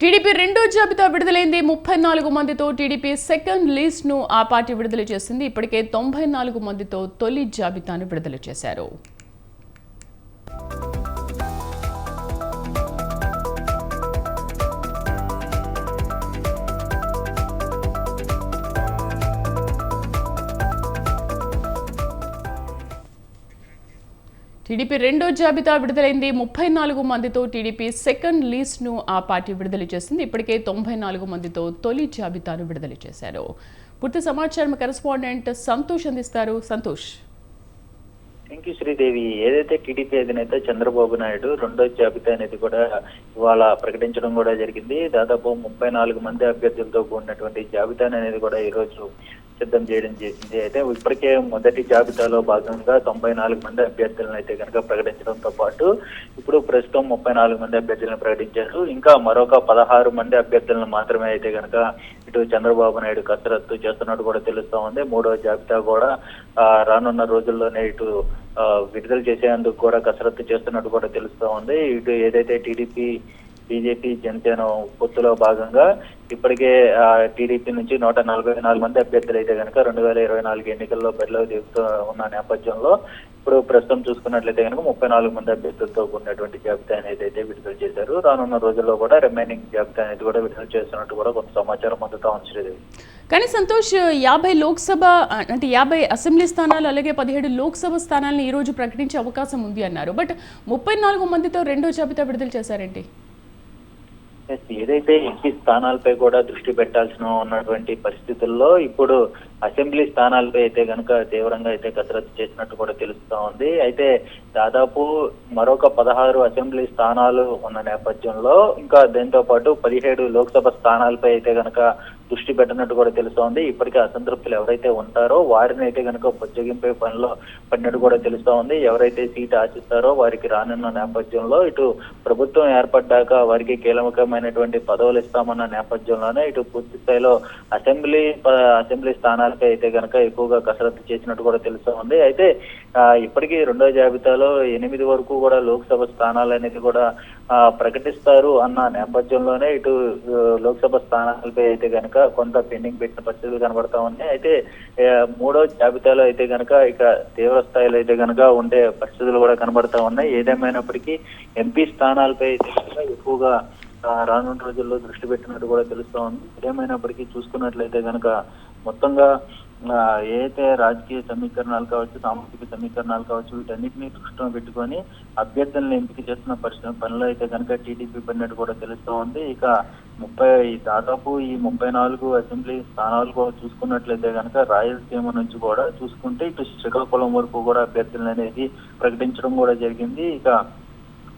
TDP రెండో జాబితా విడుదలైంది. 34 మందితో టీడీపీ సెకండ్ లిస్ట్ ను ఆ పార్టీ విడుదల చేసింది. ఇప్పటికే 94 మందితో తొలి జాబితాను విడుదల చేశారు. టీడీపీ రెండో జాబితా విడుదలైంది. 34 మందితో టీడీపీ సెకండ్ లిస్ట్ ను ఆ పార్టీ విడుదల చేసింది. ఇప్పటికే 94 మందితో తొలి జాబితాను విడుదల చేశారు. పూర్తి సమాచారం కరెస్పాండెంట్ సంతోష్ అందిస్తారు. సంతోష్. Thank you Sridevi. ఏదైతే టీడీపీ అధినేత చంద్రబాబు నాయుడు రెండో జాబితా అనేది కూడా ఇవాళ ప్రకటించడం కూడా జరిగింది. దాదాపు 34 మంది అభ్యర్థులతో కూడినటువంటి జాబితా అనేది కూడా ఈ రోజు సిద్ధం చేయడం చేసింది. అయితే ఇప్పటికే మొదటి జాబితాలో భాగంగా 94 మంది అభ్యర్థులను అయితే కనుక ప్రకటించడంతో పాటు ఇప్పుడు ప్రస్తుతం 34 మంది అభ్యర్థులను ప్రకటించారు. ఇంకా మరొక 16 మంది అభ్యర్థులను మాత్రమే అయితే కనుక ఇటు చంద్రబాబు నాయుడు కసరత్తు చేస్తున్నట్టు కూడా తెలుస్తా ఉంది. మూడో జాబితా కూడా రానున్న రోజుల్లోనే ఇటు విడుదల చేసేందుకు కూడా కసరత్తు చేస్తున్నట్టు కూడా తెలుస్తా ఉంది. ఇటు ఏదైతే టీడీపీ బీజేపీ జనసేన పొత్తులో భాగంగా ఇప్పటికే టీడీపీ నుంచి 144 మంది అభ్యర్థులు అయితే కనుక 2024 ఎన్నికల్లో బరిలో దిగుతూ ఉన్న నేపథ్యంలో ఇప్పుడు ప్రస్తుతం చూసుకున్నట్లయితే కనుక 34 మంది అభ్యర్థులతో ఉన్నటువంటి జాబితా అనేది అయితే విడుదల చేశారు. రానున్న రోజుల్లో కూడా రిమైనింగ్ జాబితా అనేది కూడా విడుదల చేస్తున్నట్టు కూడా కొంత సమాచారం అందుతా ఉంది. కానీ సంతోష్, 50 లోక్సభ అంటే 50 అసెంబ్లీ స్థానాలు అలాగే 17 లోక్సభ స్థానాలను ఈ రోజు ప్రకటించే అవకాశం ఉంది అన్నారు. బట్ 34 మందితో రెండో జాబితా విడుదల చేశారేంటి? ఏదైతే ఎంపీ స్థానాలపై కూడా దృష్టి పెట్టాల్సిన ఉన్నటువంటి పరిస్థితుల్లో ఇప్పుడు అసెంబ్లీ స్థానాలపై అయితే కనుక తీవ్రంగా అయితే కసరత్తు చేసినట్టు కూడా తెలుస్తా ఉంది. అయితే దాదాపు మరొక 16 అసెంబ్లీ స్థానాలు ఉన్న నేపథ్యంలో ఇంకా దీంతో పాటు 17 లోక్సభ స్థానాలపై అయితే కనుక దృష్టి పెట్టినట్టు కూడా తెలుస్తోంది. ఇప్పటికే అసంతృప్తులు ఎవరైతే ఉంటారో వారిని అయితే కనుక బుజ్జగింపే పనిలో పడినట్టు కూడా తెలుస్తా ఉంది. ఎవరైతే సీటు ఆశిస్తారో వారికి రానున్న నేపథ్యంలో ఇటు ప్రభుత్వం ఏర్పడ్డాక వారికి కీలకమైనటువంటి పదవులు ఇస్తామన్న నేపథ్యంలోనే ఇటు పూర్తి స్థాయిలో అసెంబ్లీ స్థానాలపై అయితే కనుక ఎక్కువగా కసరత్తు చేసినట్టు కూడా తెలుస్తా ఉంది. అయితే ఇప్పటికీ రెండో జాబితాలో 8 వరకు కూడా లోక్సభ స్థానాలు అనేది కూడా ప్రకటిస్తారు అన్న నేపథ్యంలోనే ఇటు లోక్సభ స్థానాలపై అయితే కనుక కొంత పెండింగ్ పెట్టిన పరిస్థితులు కనబడతా ఉన్నాయి. అయితే మూడో జాబితాలో అయితే కనుక ఇక తీవ్ర స్థాయిలో అయితే కనుక ఉండే పరిస్థితులు కూడా కనబడతా ఉన్నాయి. ఏదేమైనప్పటికీ ఎంపీ స్థానాలపై అయితే కనుక ఎక్కువగా రానున్న రోజుల్లో దృష్టి పెట్టినట్టు కూడా తెలుస్తా ఉంది. ఏదేమైనప్పటికీ చూసుకున్నట్లయితే కనుక మొత్తంగా ఏదైతే రాజకీయ సమీకరణాలు కావచ్చు, సామాజిక సమీకరణాలు కావచ్చు, వీటన్నిటినీ దృష్టిలో పెట్టుకొని అభ్యర్థులను ఎంపిక చేస్తున్న పనిలో అయితే కనుక టీడీపీ పడినట్టు కూడా తెలుస్తూ ఉంది. ఇక దాదాపు ఈ 34 అసెంబ్లీ స్థానాలు కూడా చూసుకున్నట్లయితే కనుక రాయలసీమ నుంచి కూడా చూసుకుంటే ఇటు శ్రీకాకుళం వరకు కూడా అభ్యర్థులు అనేది ప్రకటించడం కూడా జరిగింది. ఇక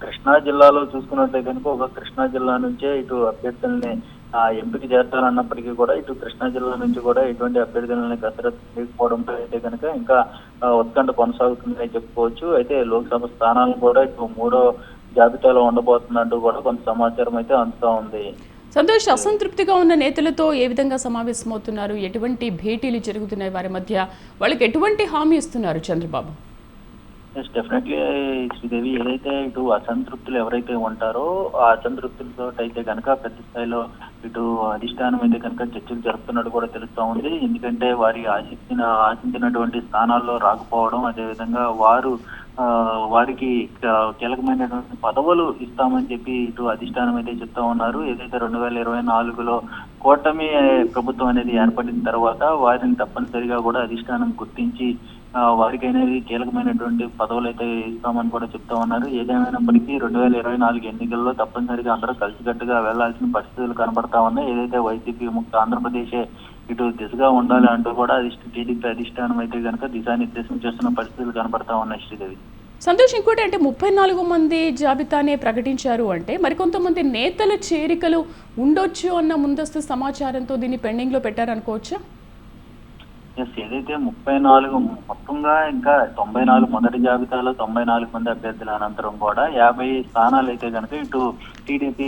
కృష్ణా జిల్లాలో చూసుకున్నట్లయితే కనుక ఒక కృష్ణా జిల్లా నుంచే ఇటు అభ్యర్థుల్ని ఎంపిక చేస్తారన్నప్పటికీ కూడా ఇటు కృష్ణా జిల్లా నుంచి కూడా ఎటువంటి అభ్యర్థులని కసరత్తు చేయకపోవడంతో అయితే కనుక ఇంకా ఉత్కంఠ కొనసాగుతుందని చెప్పుకోవచ్చు. అయితే లోక్సభ స్థానాలను కూడా ఇటు మూడో జాబితాలో ఉండబోతున్నట్టు కూడా కొంత సమాచారం అయితే అందుతా ఉంది. సంతోష్, అసంతృప్తిగా ఉన్న నేతలతో ఏ విధంగా సమావేశమవుతున్నారు? ఎటువంటి భేటీలు జరుగుతున్నాయి వారి మధ్య? వాళ్ళకి ఎటువంటి హామీ ఇస్తున్నారు చంద్రబాబు? డెఫినెట్లీ శ్రీదేవి, ఏదైతే ఇటు అసంతృప్తులు ఎవరైతే ఉంటారో ఆ అసంతృప్తులతో అయితే కనుక పెద్ద స్థాయిలో ఇటు అధిష్టానం అయితే కనుక చర్చలు జరుపుతున్నట్టు కూడా తెలుస్తా ఉంది. ఎందుకంటే వారి ఆశించినటువంటి స్థానాల్లో రాకపోవడం, అదేవిధంగా వారికి కీలకమైనటువంటి పదవులు ఇస్తామని చెప్పి ఇటు అధిష్టానం అయితే చెప్తా ఉన్నారు. ఏదైతే 2024లో కూటమి ప్రభుత్వం అనేది ఏర్పడిన తర్వాత వారిని తప్పనిసరిగా కూడా అధిష్టానం గుర్తించి వారికి అనేది కీలకమైనటువంటి పదవులు అయితే ఇస్తామని కూడా చెప్తా ఉన్నారు. ఏదేమైనప్పటికీ 2024 ఎన్నికల్లో తప్పనిసరిగా అందరూ కలిసికట్టుగా వెళ్లాల్సిన పరిస్థితులు కనబడతా ఉన్నాయి. ఏదైతే వైసీపీ ముక్త ఆంధ్రప్రదేశ్ ఇటు దిశగా ఉండాలి అంటూ కూడా టీడీపీ అధిష్టానం అయితే కనుక దిశానిర్దేశం చేస్తున్న పరిస్థితులు కనబడతా ఉన్నాయి. శ్రీదేవి, సంతోష్, ఇంకోటి అంటే 34 మంది జాబితానే ప్రకటించారు అంటే మరికొంతమంది నేతల చేరికలు ఉండొచ్చు అన్న ముందస్తు సమాచారంతో దీన్ని పెండింగ్ లో పెట్టారనుకోవచ్చా? ఏదైతే 34 మొత్తంగా ఇంకా 94 మొదటి జాబితాలో 94 మంది అభ్యర్థుల అనంతరం కూడా 50 స్థానాలు అయితే కనుక ఇటు టీడీపీ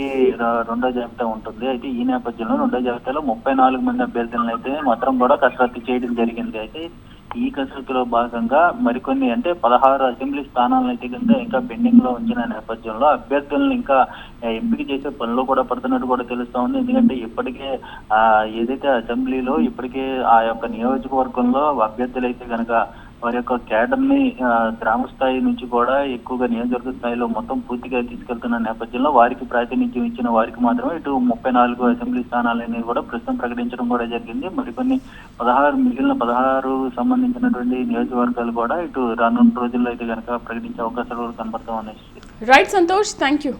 రెండో జాబితా ఉంటుంది. అయితే ఈ నేపథ్యంలో రెండో జాబితాలో 34 మంది అభ్యర్థులను అయితే మాత్రం కూడా కసరత్తు చేయడం జరిగింది. అయితే ఈ కసరత్తులో భాగంగా మరికొన్ని అంటే 16 అసెంబ్లీ స్థానాలను అయితే కనుక ఇంకా పెండింగ్ లో ఉంచిన నేపథ్యంలో అభ్యర్థులను ఇంకా ఎంపిక చేసే పనిలో కూడా పడుతున్నట్టు కూడా తెలుస్తా ఉంది. ఎందుకంటే ఇప్పటికే ఏదైతే అసెంబ్లీలో ఇప్పటికే ఆ యొక్క నియోజకవర్గంలో అభ్యర్థులు అయితే కనుక వారి యొక్క క్యాడర్ ని గ్రామ స్థాయి నుంచి కూడా ఎక్కువగా నియోజకవర్గ స్థాయిలో మొత్తం పూర్తిగా తీసుకెళ్తున్న నేపథ్యంలో వారికి ప్రాతినిధ్యం ఇచ్చిన వారికి మాత్రమే ఇటు 34 అసెంబ్లీ స్థానాలనేవి కూడా ప్రస్తుతం ప్రకటించడం కూడా జరిగింది. మరికొన్ని మిగిలిన 16 సంబంధించినటువంటి నియోజకవర్గాలు కూడా ఇటు రానున్న రోజుల్లో అయితే కనుక ప్రకటించే అవకాశాలు కూడా కనబడతా ఉన్నాయి. Right Santosh, thank you.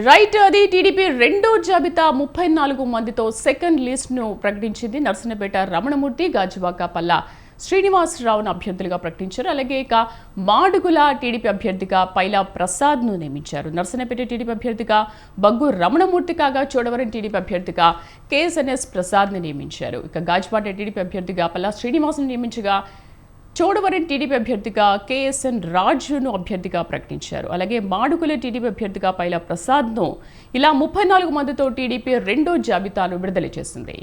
Right, అది టీడీపీ రెండో జాబితా 34 మందితో సెకండ్ లిస్ట్ను ప్రకటించింది. నర్సన్నపేట రమణమూర్తి, గాజువాక పల్లా శ్రీనివాసరావును అభ్యర్థులుగా ప్రకటించారు. అలాగే ఇక మాడుగుల టీడీపీ అభ్యర్థిగా పైలా ప్రసాద్ను నియమించారు. నర్సన్నపేట టీడీపీ అభ్యర్థిగా బగ్గు రమణమూర్తి కాగా చోడవరం టీడీపీ అభ్యర్థిగా కేఎస్ఎన్ఎస్ ప్రసాద్ని నియమించారు. ఇక గాజువాక టీడీపీ అభ్యర్థిగా పల్లా శ్రీనివాసును నియమించగా చోడవరం టీడీపీ అభ్యర్థిగా కేఎస్ఎన్ రాజును అభ్యర్థిగా ప్రకటించారు. అలాగే మాడుగుల టీడీపీ అభ్యర్థిగా పైలా ప్రసాద్ను ఇలా 34 మందితో టీడీపీ రెండో జాబితాను విడుదల చేసింది.